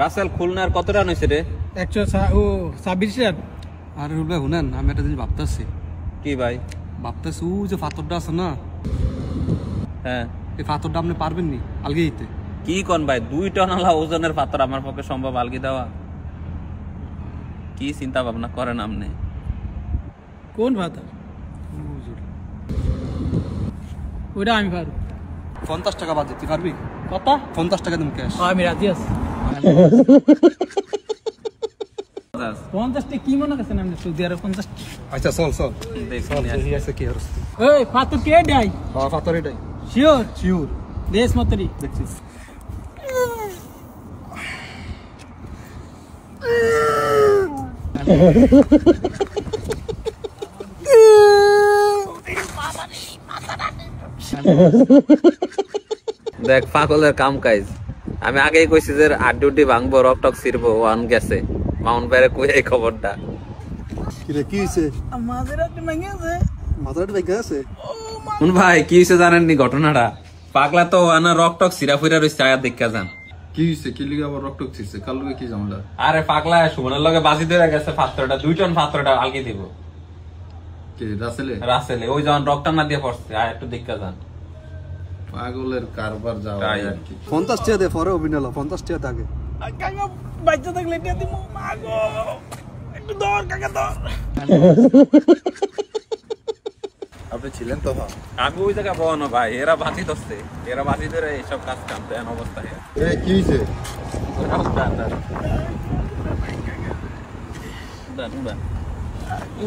রাসেল খুলনার কত রান হয়েছে রে? 126 রান। আর ভাই শুনেন, আমি একটা জিনিস ভাবতেছি। কি ভাই? ভাবতেছি ও যে পাথরটা আছে না, হ্যাঁ, এই পাথরটা আপনি পারবেন নি আলগে দিতে? কি কোন ভাই, 2 টনালা ওজনের পাথর আমার পক্ষে সম্ভব আলগি দেওয়া? কি চিন্তা ভাবনা করেন আপনি? কোন পাথর? ওটা আমি পারবো। 50 টাকা বাদ দিতে পারবি? কত? 50 টাকা দিন ক্যাশ। আমি রাজি আছি। 50 কি মনে করছেন আপনি? সৌদি আরব 50। আচ্ছা চল চল দেখুন দেখি আছে কি অবস্থা। এই পাথর কে ডাই? হ্যাঁ পাথর এটাই শিওর শিওর। দেশ মতরি দেখছিস? দেখ পাগলের কাম কাজ। আমি আগেই কইছি যে আড্ডি ভাঙবো, রক টক ছিড়বো, ওয়ান গেছে মাউন্ট বাইরে কই এই খবরটা। কি রে কি হইছে? মাঝরাতে ভেঙে আছে। মাথাটা ভেঙে আছে? শুন ভাই, কি হইছে জানেন নি ঘটনাটা? পাগলা তো আনা রক টক সিরা ফুইরা রইছে, আয়া দেখা যান। কি হইছে? কি লিগে আবার রক্ত ছিড়ছে? কাল লগে কি ঝামেলা? আরে পাগলা সুমনের লগে বাজি ধরে গেছে পাথরটা, 2 টন পাথরটা আলগি দিব। কে রাসেলে? রাসেলে ওই যখন রকটা না দিয়ে পড়ছে, আয় একটু দেখা যান। পাগলের কারবার যাওয়া তাই আর কি। 50 টাকা দে পরে অভিনয় 50 টাকা আগে। কাকা বাচ্চা থাকলে এটা দিমু। মাগো একটু দর কাকা দর। আপনি ছিলেন তো? আমি ওই জায়গায় বহনো ভাই, এরা বাজি ধরছে, এরা বাজি ধরে এইসব কাজ কামতে এন অবস্থায়। এ কি হইছে?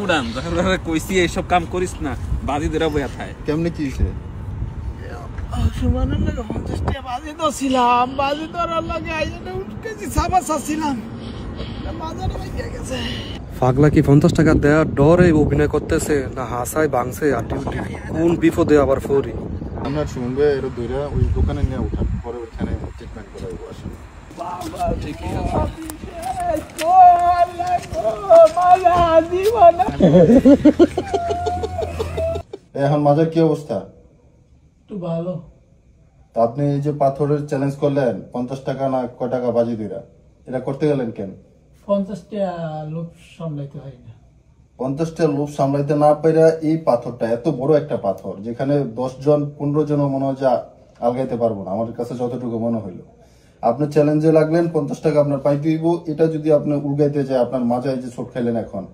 উড়ান কইছি এইসব কাম করিস না, বাজি ধরে বইয়া থায়। কেমনে কি হইছে? সুমানের লাগে 50 টাকা বাজি তো ছিলাম, বাজি ধরার লাগে আইজনে উঠকেছি সাবা সাছিলাম, বাজারে ভেঙে গেছে। পাগলা কি 50 টাকা দেয়া ডরে অভিনয় করতেছে না হাসায় ভাঙছে আটি উঠি? কোন বিপদে আবার ফরি? আমরা শুনবে এর দইরা ওই দোকানে নিয়ে উঠান, পরে ওইখানে ট্রিটমেন্ট করাবো। আসলে বাবা ঠিকই আছে। এখন মাজার কি অবস্থা? একটু ভালো। তা আপনি এই যে পাথরের চ্যালেঞ্জ করলেন 50 টাকা না কয় টাকা বাজি দিরা, এটা করতে গেলেন কেন? 50 টাকা লোক সামলাইতে হয় না। 50 টা লোভ সামলাইতে না পাইরা এই পাথরটা, এত বড় একটা পাথর যেখানে 10 জন 15 জন মনে হয় যা আলগাইতে পারবো না, আমার কাছে যতটুকু মনে হইলো। আপনি চ্যালেঞ্জে লাগলেন, 50 টাকা আপনার পাইতে হইব। এটা যদি আপনি উড়গাইতে যায়, আপনার মাজায় যে চোট খাইলেন, এখন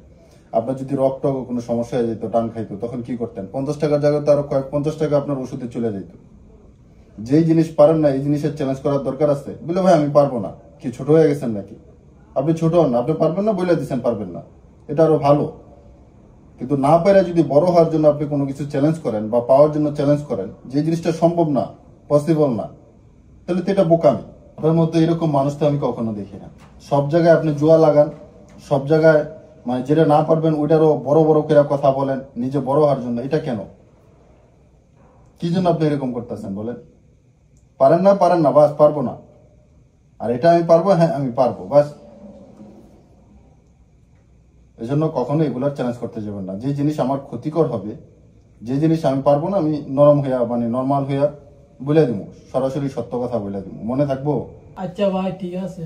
আপনার যদি রক টক কোনো সমস্যা হয়ে যেত, টান খাইতো, তখন কি করতেন? 50 টাকার জায়গাতে আরো 50 টাকা আপনার ওষুধে চলে যেত। যেই জিনিস পারেন না, এই জিনিসের চ্যালেঞ্জ করার দরকার আছে। বলে ভাই আমি পারবো না, কি ছোট হয়ে গেছেন নাকি? আপনি ছোট হন না, আপনি পারবেন না বলে দিচ্ছেন পারবেন না, এটা আরো ভালো। কিন্তু না পারে যদি বড় হওয়ার জন্য আপনি কোনো কিছু চ্যালেঞ্জ করেন বা পাওয়ার জন্য চ্যালেঞ্জ করেন, যে জিনিসটা সম্ভব না, পসিবল না, তাহলে তো এটা বোকামি। আপনার মতো এরকম মানুষ তো আমি কখনো দেখি না। সব জায়গায় আপনি জুয়া লাগান, সব জায়গায় মানে যেটা না পারবেন ওইটারও বড় বড় করে কথা বলেন নিজে বড় হওয়ার জন্য। এটা কেন? কি জন্য আপনি এরকম করতেছেন বলেন? পারেন না, বাস পারবো না। আর এটা আমি পারবো, হ্যাঁ আমি পারবো, বাস। এই জন্য কখনো এগুলার চ্যালেঞ্জ করতে যাবেন না। যে জিনিস আমার ক্ষতিকর হবে, যে জিনিস আমি পারবো না, আমি নরম হইয়া মানে নর্মাল হইয়া বলে দিব, সরাসরি সত্য কথা বলে দিব, মনে থাকবো। আচ্ছা ভাই ঠিক আছে।